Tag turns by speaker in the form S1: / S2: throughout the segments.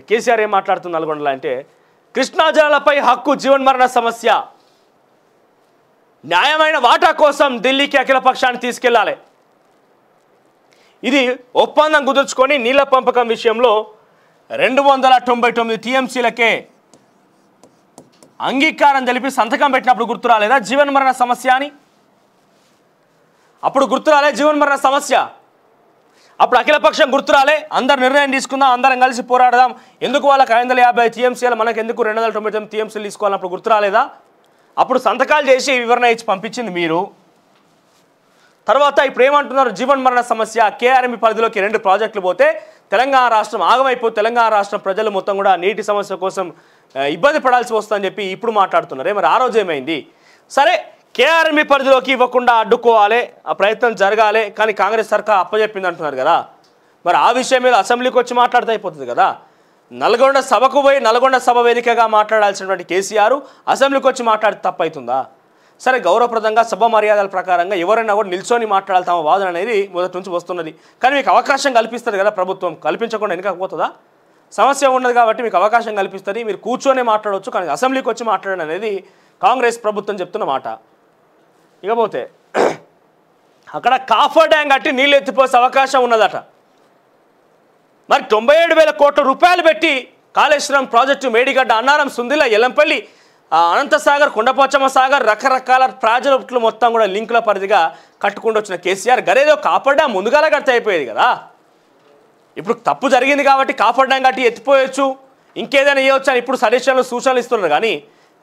S1: కేసీఆర్ ఏం మాట్లాడుతుంది నల్గొండలో అంటే కృష్ణా జలాలపై హక్కు జీవన్మరణ సమస్య, న్యాయమైన వాటా కోసం ఢిల్లీకి అఖిలపక్షాన్ని తీసుకెళ్లాలి. ఇది ఒప్పందం కుదుర్చుకొని నీళ్ల పంపకం విషయంలో 299 టీఎంసీలకే అంగీకారం తెలిపి సంతకం పెట్టినప్పుడు గుర్తు రాలేదా జీవన్మరణ సమస్య అని? అప్పుడు గుర్తు రాలే జీవన్మరణ సమస్య, అప్పుడు అఖిలపక్షం గుర్తురాలే, అందరు నిర్ణయం తీసుకుందాం, అందరం కలిసి పోరాడదాం, ఎందుకు వాళ్ళకి 550 టీఎంసీలు మనకు ఎందుకు 299 టీఎంసీలు తీసుకోవాలన్నప్పుడు గుర్తు రాలేదా? అప్పుడు సంతకాలు చేసి వివరణ ఇచ్చి పంపించింది మీరు. తర్వాత ఇప్పుడు ఏమంటున్నారు? జీవన్మరణ సమస్య, కేఆర్ఎంబీ పరిధిలోకి 2 ప్రాజెక్టులు పోతే తెలంగాణ రాష్ట్రం ఆగమైపోతే తెలంగాణ రాష్ట్రం ప్రజలు మొత్తం కూడా నీటి సమస్య కోసం ఇబ్బంది పడాల్సి వస్తుందని చెప్పి ఇప్పుడు మాట్లాడుతున్నారు. మరి ఆ రోజు ఏమైంది? సరే కేఆర్ఎంబీ పరిధిలోకి ఇవ్వకుండా అడ్డుకోవాలి, ఆ ప్రయత్నం జరగాలి, కానీ కాంగ్రెస్ సర్కార్ అప్పచెప్పింది అంటున్నారు కదా. మరి ఆ విషయం మీద అసెంబ్లీకి వచ్చి మాట్లాడితే అయిపోతుంది కదా. నల్గొండ సభకు పోయి నల్గొండ సభ వేదికగా మాట్లాడాల్సినటువంటి కేసీఆర్ అసెంబ్లీకి వచ్చి మాట్లాడితే తప్పవుతుందా? సరే గౌరవప్రదంగా సభ మర్యాదల ప్రకారంగా ఎవరైనా కూడా నిల్చొని మాట్లాడాలి, తమ వాదన అనేది మొదటి నుంచి వస్తున్నది. కానీ మీకు అవకాశం కల్పిస్తుంది కదా ప్రభుత్వం, కల్పించకుండా వెనకపోతుందా? సమస్య ఉన్నది కాబట్టి మీకు అవకాశం కల్పిస్తుంది, మీరు కూర్చొని మాట్లాడవచ్చు, కానీ అసెంబ్లీకి వచ్చి మాట్లాడడం అనేది కాంగ్రెస్ ప్రభుత్వం చెప్తున్న మాట. ఇకపోతే అక్కడ కాఫర్ డ్యాం కట్టి నీళ్ళు ఎత్తిపోసే అవకాశం ఉన్నదట. మరి 97,000 కోట్ల రూపాయలు పెట్టి కాళేశ్వరం ప్రాజెక్టు, మేడిగడ్డ, అన్నారం, సుందిల, ఎల్లంపల్లి, అనంతసాగర్, కొండపోచమ్మ సాగర్ రకరకాల ప్రాజెక్టులు మొత్తం కూడా లింకుల పరిధిగా కట్టుకుంటూ వచ్చిన కేసీఆర్ గరేదో కాఫర్ డ్యాం ముందుగాల కడితే అయిపోయేది కదా. ఇప్పుడు తప్పు జరిగింది కాబట్టి కాఫర్ డ్యాం కట్టి ఎత్తిపోయొచ్చు, ఇంకేదైనా ఇవ్వచ్చు అని ఇప్పుడు సజెషన్లు సూచనలు ఇస్తున్నారు. కానీ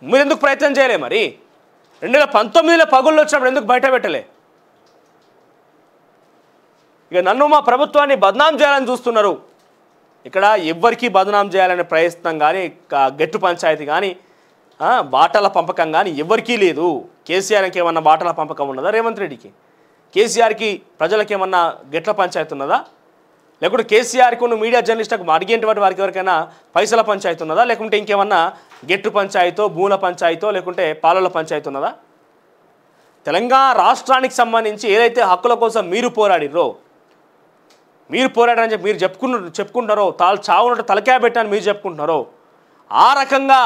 S1: మీరు ఎందుకు ప్రయత్నం చేయలే? మరి 2019లో పగుళ్ళు వచ్చినప్పుడు ఎందుకు బయట పెట్టలే? ఇక నన్ను మా ప్రభుత్వాన్ని బదనాం చేయాలని చూస్తున్నారు. ఇక్కడ ఎవ్వరికీ బదనాం చేయాలనే ప్రయత్నం కానీ, గెట్టు పంచాయతీ కానీ, బాటల పంపకం కానీ ఎవరికీ లేదు. కేసీఆర్కి ఏమన్నా బాటల పంపకం ఉన్నదా? రేవంత్ రెడ్డికి, కేసీఆర్కి ప్రజలకి ఏమన్నా గెట్ల పంచాయతీ ఉన్నదా? లేకుంటే కేసీఆర్కి ఉన్న మీడియా జర్నలిస్టులకు అడిగేటువంటి వారికి ఎవరికైనా పైసల పంచాయతీ ఉన్నదా? లేకుంటే ఇంకేమన్నా గెట్టు పంచాయతో, భూముల పంచాయతో, లేకుంటే పాలల పంచాయతీ ఉన్నదా? తెలంగాణ రాష్ట్రానికి సంబంధించి ఏదైతే హక్కుల కోసం మీరు పోరాడిరో, మీరు పోరాడని చెప్పి మీరు చెప్పుకుంటున్నారో, చావునట్టు తలకాయ పెట్టాలని మీరు చెప్పుకుంటున్నారో, ఆ రకంగా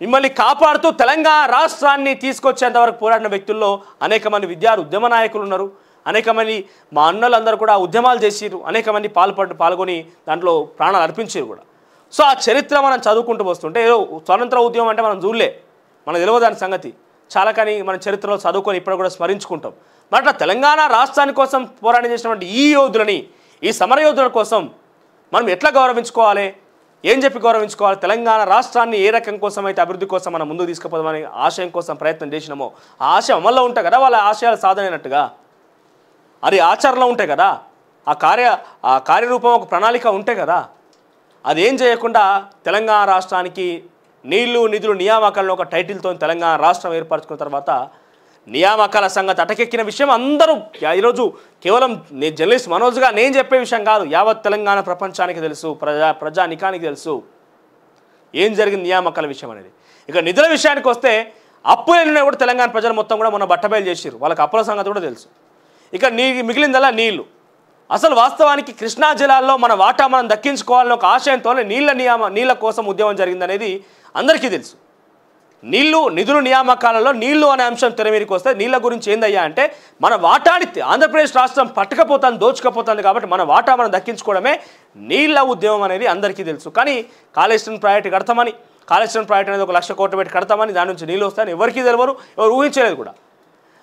S1: మిమ్మల్ని కాపాడుతూ తెలంగాణ రాష్ట్రాన్ని తీసుకొచ్చేంతవరకు పోరాడిన వ్యక్తుల్లో అనేక మంది విద్యార్థి ఉద్యమ నాయకులు ఉన్నారు, అనేక మంది మా అన్నలందరూ కూడా ఉద్యమాలు చేసిరు, అనేక మంది పాల్గొని దాంట్లో ప్రాణాలు అర్పించారు కూడా. సో ఆ చరిత్ర మనం చదువుకుంటూ వస్తుంటే ఏదో స్వతంత్ర ఉద్యమం అంటే మనం చూడలే, మనకు తెలియదు దాని సంగతి చాలా, కానీ మన చరిత్రలో చదువుకొని ఇప్పుడు కూడా స్మరించుకుంటాం. మరి అట్లా తెలంగాణ రాష్ట్రాని కోసం పోరాటం చేసినటువంటి ఈ యోధులని, ఈ సమరయోధుల కోసం మనం ఎట్లా గౌరవించుకోవాలి, ఏం చెప్పి గౌరవించుకోవాలి? తెలంగాణ రాష్ట్రాన్ని ఏ రకం కోసం అయితే అభివృద్ధి కోసం మనం ముందుకు తీసుకుపోదామని ఆశయం కోసం ప్రయత్నం చేసినామో ఆ ఆశయం అమల్లో ఉంటాయి కదా, వాళ్ళ ఆశయాలు సాధనైనట్టుగా అది ఆచరణలో ఉంటాయి కదా, ఆ కార్యరూపం ఒక ప్రణాళిక ఉంటే కదా. అదేం చేయకుండా తెలంగాణ రాష్ట్రానికి నీళ్లు నిధులు నియామకాలను ఒక టైటిల్తో తెలంగాణ రాష్ట్రం ఏర్పరచుకున్న తర్వాత నియామకాల సంగతి అటకెక్కిన విషయం అందరూ ఈరోజు కేవలం జర్నలిస్ట్ మనోజ్గా నేను చెప్పే విషయం కాదు, యావత్ తెలంగాణ ప్రపంచానికి తెలుసు, ప్రజానికానికి తెలుసు ఏం జరిగింది నియామకాల విషయం అనేది. ఇక నిధుల విషయానికి వస్తే అప్పులు కూడా తెలంగాణ ప్రజలు మొత్తం కూడా మొన్న బట్టబయలు చేసారు, వాళ్ళకి అప్పుల సంగతి కూడా తెలుసు. ఇక మిగిలిందల్లా నీళ్లు. అసలు వాస్తవానికి కృష్ణా జిల్లాలో మన వాటా మనం దక్కించుకోవాలని ఒక ఆశయంతోనే నీళ్ల కోసం ఉద్యమం జరిగిందనేది అందరికీ తెలుసు. నిధులు నియామకాలలో నీళ్లు అనే అంశం తెరమీరికి వస్తే నీళ్ల గురించి ఏందయ్యా అంటే మన వాటాని ఆంధ్రప్రదేశ్ రాష్ట్రం పట్టుకపోతుంది, దోచుకపోతుంది, కాబట్టి మన వాటా మనం దక్కించుకోవడమే నీళ్ల ఉద్యమం అనేది అందరికీ తెలుసు. కానీ కాళేశ్వరం ప్రాజెక్టు కడతామని, కాళేశ్వరం ప్రాజెక్టు అనేది 1,00,000 కోట్లు పెట్టి కడతామని, దాని నుంచి నీళ్ళు వస్తాయని ఎవరికీ తెలియరు, ఎవరు ఊహించలేదు కూడా.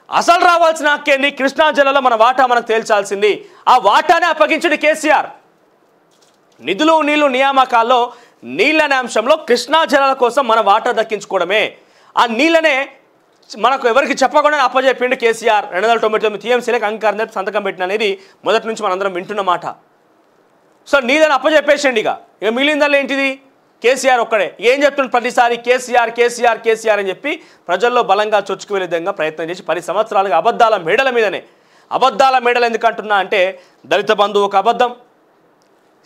S1: అసలు రావాల్సిన హక్కేంది? కృష్ణా జిల్లాలో మన వాటా మనకు తేల్చాల్సింది. ఆ వాటానే అప్పగించండి కేసీఆర్. నిధులు నీళ్లు నియామకాల్లో నీళ్ళనే అంశంలో కృష్ణా జిల్లాల కోసం మన వాటా దక్కించుకోవడమే. ఆ నీళ్ళనే మనకు ఎవరికి చెప్పకుండా అప్పచెప్పిండు కేసీఆర్. 299 టీఎంసీలకు అంగీకారం చెప్పి సంతకం పెట్టిన అనేది మొదటి నుంచి మనందరం వింటున్న మాట. సో నీళ్ళని అప్పచెప్పేసండి. ఇక మిగిలిందల్లా ఏంటిది? కేసీఆర్ ఒక్కడే. ఏం చెప్తుండే ప్రతిసారి కేసీఆర్ కేసీఆర్ కేసీఆర్ అని చెప్పి ప్రజల్లో బలంగా చొచ్చుకు వెళ్ళే విధంగా ప్రయత్నం చేసి 10 సంవత్సరాలుగా అబద్ధాల మేడల మీదనే. అబద్ధాల మేడలు ఎందుకంటున్నా అంటే దళిత బంధువు ఒక అబద్ధం.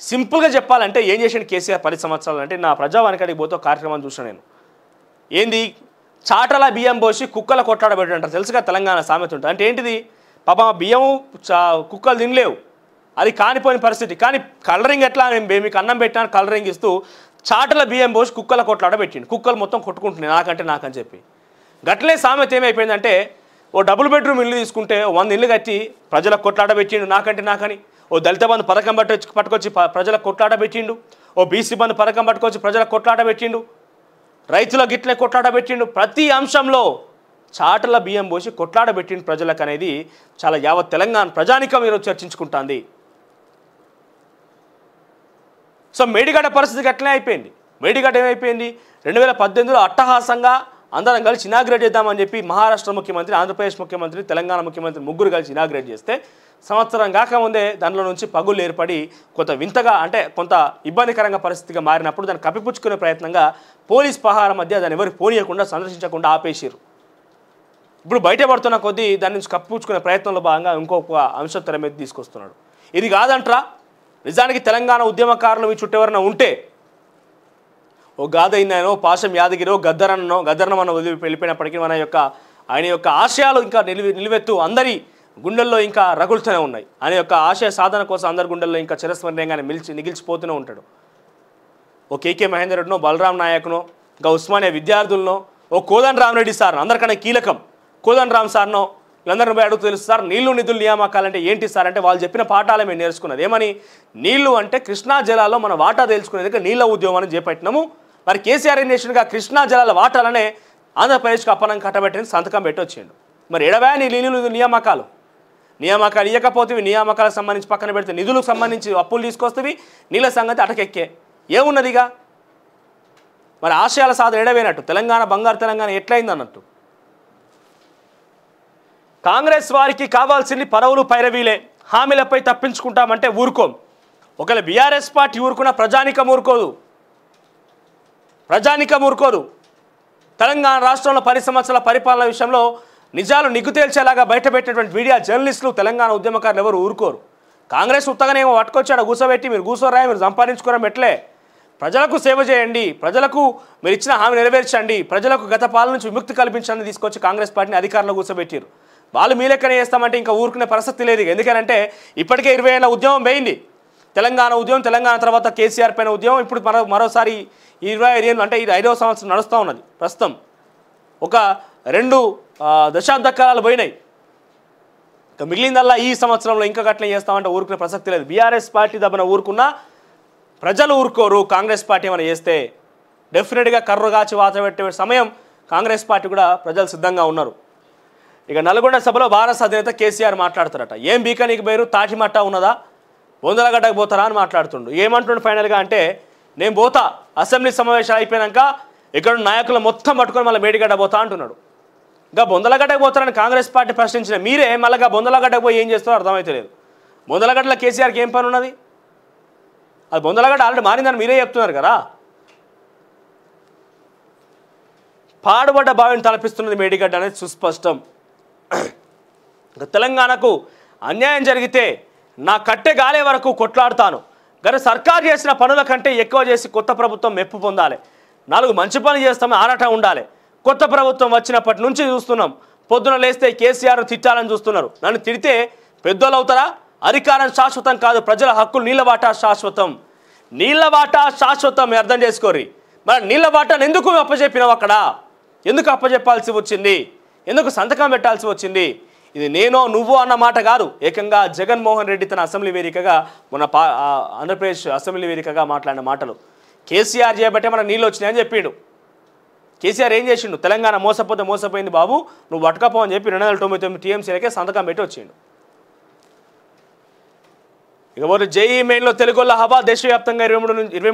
S1: సింపుల్గా చెప్పాలంటే ఏం చేసిండు కేసీఆర్ 10 సంవత్సరాలు అంటే, నా ప్రజావానికాడికి పోతే కార్యక్రమాన్ని చూసిన నేను, ఏంది చాటల బియ్యం పోసి కుక్కల కొట్టాడబెట్టాడంటారు తెలుసుగా, తెలంగాణ సామెత ఉంటుంది. అంటే ఏంటిది? పాపం బియ్యం కుక్కలు తినలేవు, అది కానిపోయిన పరిస్థితి. కానీ కలరింగ్ ఎట్లా, నేను మీకు అన్నం పెట్టినా కలరింగ్ ఇస్తూ చాటల బియ్యం పోసి కుక్కల కొట్లాడ పెట్టిండు. కుక్కలు మొత్తం కొట్టుకుంటున్నాయి నాకని చెప్పి. గట్లనే సామెత ఏమైపోయిందంటే, ఓ డబుల్ బెడ్రూమ్ ఇల్లు తీసుకుంటే 100 ఇల్లు కట్టి ప్రజలకు కొట్లాడ పెట్టిండు నాకని. ఓ దళిత బంధు పథకం పట్టుకొచ్చి ప్రజలకు కొట్లాడ పెట్టిండు. ఓ బీసీ బంధు పథకం పట్టుకొచ్చి ప్రజలకు కొట్లాడ పెట్టిండు. రైతుల గిట్లే కొట్లాడ పెట్టిండు. ప్రతి అంశంలో చాటల బియ్యం పోసి కొట్లాడ పెట్టిండు ప్రజలకు అనేది చాలా యావత్ తెలంగాణ ప్రజానికం ఈరోజు చర్చించుకుంటుంది. సో మేడిగడ్డ పరిస్థితికి అట్లనే అయిపోయింది. మేడిగడ్డ ఏమైపోయింది, 2018లో అట్టహాసంగా అందరం కలిసి ఇనాగ్రేట్ చేద్దామని చెప్పి మహారాష్ట్ర ముఖ్యమంత్రి, ఆంధ్రప్రదేశ్ ముఖ్యమంత్రి, తెలంగాణ ముఖ్యమంత్రి ముగ్గురు కలిసి ఇనాగ్రేట్ చేస్తే సంవత్సరం కాకముందే దానిలో నుంచి పగులు ఏర్పడి కొంత వింతగా, అంటే కొంత ఇబ్బందికరంగా పరిస్థితిగా మారినప్పుడు దాన్ని కప్పిపుచ్చుకునే ప్రయత్నంగా పోలీస్ పహార మధ్య దాన్ని ఎవరికి పోనీయకుండా, సందర్శించకుండా ఆపేసారు. ఇప్పుడు బయటపడుతున్న కొద్దీ దాని నుంచి కప్పిపుచ్చుకునే ప్రయత్నంలో భాగంగా ఇంకొక అంశం తెర మీద తీసుకొస్తున్నాడు. ఇది కాదంట్రా, నిజానికి తెలంగాణ ఉద్యమకారులు మీ చుట్టూ ఎవరైనా ఉంటే, ఓ గాదయ్యనో, పాశం యాదగిరో, గద్దరన్నమన్న వదిలి వెళ్ళిపోయినప్పటికీ ఆయన యొక్క ఆశయాలు ఇంకా నిలువెత్తు అందరి గుండెల్లో ఇంకా రగులుతూనే ఉన్నాయి. ఆయన యొక్క ఆశయ సాధన కోసం అందరి గుండెల్లో ఇంకా చిరస్మరణీయంగానే నిలిచిపోతూనే ఉంటాడు. ఓ కేకే మహేందర్ రెడ్డినో, బలరాం నాయక్నో, ఇంకా ఉస్మానియా విద్యార్థులనో, ఓ కోదండరామరెడ్డి సార్ అందరికన్నా కీలకం కోదండరామ్ సార్నో వీళ్ళందరినీ పోయి అడుగుతూ తెలుసు సార్, నీళ్లు నిధులు నియామకాలంటే ఏంటి సార్ అంటే వాళ్ళు చెప్పిన పాఠాలే మేము నేర్చుకున్నది. ఏమని, నీళ్లు అంటే కృష్ణా జలాల్లో మన వాటా తెలుసుకునేందుకు నీళ్ళ ఉద్యమం అని చేపట్టినాము. మరి కేసీఆర్ ఏం చేసినగా కృష్ణా జలాల వాటాలనే ఆంధ్రప్రదేశ్కి అప్పనం కట్టబెట్టిన సంతకం పెట్టి వచ్చిండు. మరి ఎడవా నీ నీళ్ళు నియామకాలు ఇవ్వకపోతే నియామకాలకు సంబంధించి పక్కన పెడితే నిధులకు సంబంధించి అప్పులు తీసుకొస్తేవి, నీళ్ళ సంగతి అటకెక్కే ఏమున్నదిగా. మరి ఆశయాల సాధన ఎడవేనట్టు, తెలంగాణ బంగారు తెలంగాణ ఎట్లయింది అన్నట్టు. కాంగ్రెస్ వారికి కావాల్సింది పరవులు పైరవీలే, హామీలపై తప్పించుకుంటామంటే ఊరుకోం. ఒకవేళ బీఆర్ఎస్ పార్టీ ఊరుకున్న ప్రజానికం ఊరుకోదు. తెలంగాణ రాష్ట్రంలో 10 సంవత్సరాల పరిపాలన విషయంలో నిజాలు నిగ్గు తేల్చేలాగా బయటపెట్టినటువంటి మీడియా జర్నలిస్టులు, తెలంగాణ ఉద్యమకారులు ఎవరు ఊరుకోరు. కాంగ్రెస్ ఉత్తగానేమో పట్టుకొచ్చాడు కూర్చోబెట్టి, మీరు కూర్చోరాయి, మీరు సంపాదించుకోవడం ఎట్లే, ప్రజలకు సేవ చేయండి, ప్రజలకు మీరు ఇచ్చిన హామీ నెరవేర్చండి, ప్రజలకు గత పాలన నుంచి విముక్తి కల్పించండి తీసుకొచ్చి కాంగ్రెస్ పార్టీని అధికారంలో కూర్చోబెట్టారు. వాళ్ళు మీ లెక్కనే చేస్తామంటే ఇంకా ఊరుకునే పరిస్థితి లేదు. ఎందుకంటే ఇప్పటికే 20 ఏళ్ళ ఉద్యమం పోయింది. తెలంగాణ ఉద్యమం, తెలంగాణ తర్వాత కేసీఆర్ పైన ఉద్యమం, ఇప్పుడు మరోసారి 25 ఏళ్ళు అంటే ఇది 5వ సంవత్సరం నడుస్తూ ఉన్నది. ప్రస్తుతం ఒక 2 దశాబ్ద కాలాలు పోయినాయి. ఇంకా మిగిలిందల్లా ఈ సంవత్సరంలో ఇంకా గట్లే చేస్తామంటే ఊరుకునే ప్రసక్తి లేదు. బీఆర్ఎస్ పార్టీ దబ్బన ఊరుకున్నా ప్రజలు ఊరుకోరు. కాంగ్రెస్ పార్టీ ఏమైనా చేస్తే డెఫినెట్గా కర్రుగాచి వాత పెట్టే సమయం కాంగ్రెస్ పార్టీ కూడా ప్రజలు సిద్ధంగా ఉన్నారు. ఇక నల్గొండ సభలో భారత అధినేత కేసీఆర్ మాట్లాడతారట. ఏం బీక నీకు పేరు తాటిమట్ట ఉన్నదా, బొందలగడ్డకు పోతారా అని మాట్లాడుతుండు. ఏమంటుండు ఫైనల్గా అంటే, నేను పోతా, అసెంబ్లీ సమావేశాలు అయిపోయాక ఇక్కడ నాయకులు మొత్తం పట్టుకొని మళ్ళీ మేడిగడ్డ పోతా అంటున్నాడు. ఇంకా బొందలగడ్డకు పోతారని కాంగ్రెస్ పార్టీ ప్రశ్నించిన మీరే మళ్ళీ బొందలగడ్డకు పోయి ఏం చేస్తారో అర్థమైతే లేదు. బొందలగడ్డలో కేసీఆర్కి ఏం పని ఉన్నది? అది బొందలగడ్డ ఆల్రెడీ మారిందని మీరే చెప్తున్నారు కదా. పాడుబడ్డ బావిని తలపిస్తున్నది మేడిగడ్డ అనేది సుస్పష్టం. తెలంగాణకు అన్యాయం జరిగితే నా కట్టె గాలే వరకు కొట్లాడుతాను. గత సర్కారు చేసిన పనుల కంటే ఎక్కువ చేసి కొత్త ప్రభుత్వం మెప్పు పొందాలి. 4 మంచి పనులు చేస్తామని ఆరాటం ఉండాలి. కొత్త ప్రభుత్వం వచ్చినప్పటి నుంచి చూస్తున్నాం, పొద్దున లేస్తే కేసీఆర్ను తిట్టాలని చూస్తున్నారు. నన్ను తిడితే పెద్దోళ్ళు అవుతారా? అధికారం శాశ్వతం కాదు, ప్రజల హక్కులు, నీళ్ళ వాటా శాశ్వతం. నీళ్ళ వాటా శాశ్వతం అర్థం చేసుకోర్రి. మరి నీళ్ళ వాటాను ఎందుకు అప్పచెప్పినావు? అక్కడ ఎందుకు అప్పచెప్పాల్సి వచ్చింది? ఎందుకు సంతకం పెట్టాల్సి వచ్చింది? ఇది నేనో నువ్వో అన్న మాట కాదు. ఏకంగా జగన్మోహన్ రెడ్డి తన అసెంబ్లీ వేదికగా మొన్న ఆంధ్రప్రదేశ్ అసెంబ్లీ వేదికగా మాట్లాడిన మాటలు. కేసీఆర్ చేయబట్టే మన నీళ్ళు వచ్చినాయని చెప్పిండు. కేసీఆర్ ఏం చేసిండు? తెలంగాణ మోసపోయింది బాబు, నువ్వు పట్టుకపో అని చెప్పి 299 టీఎంసీలకే సంతకం పెట్టి వచ్చిండు. ఇకపోతే జేఈఈ మెయిన్లో తెలుగుల హవా దేశవ్యాప్తంగా 23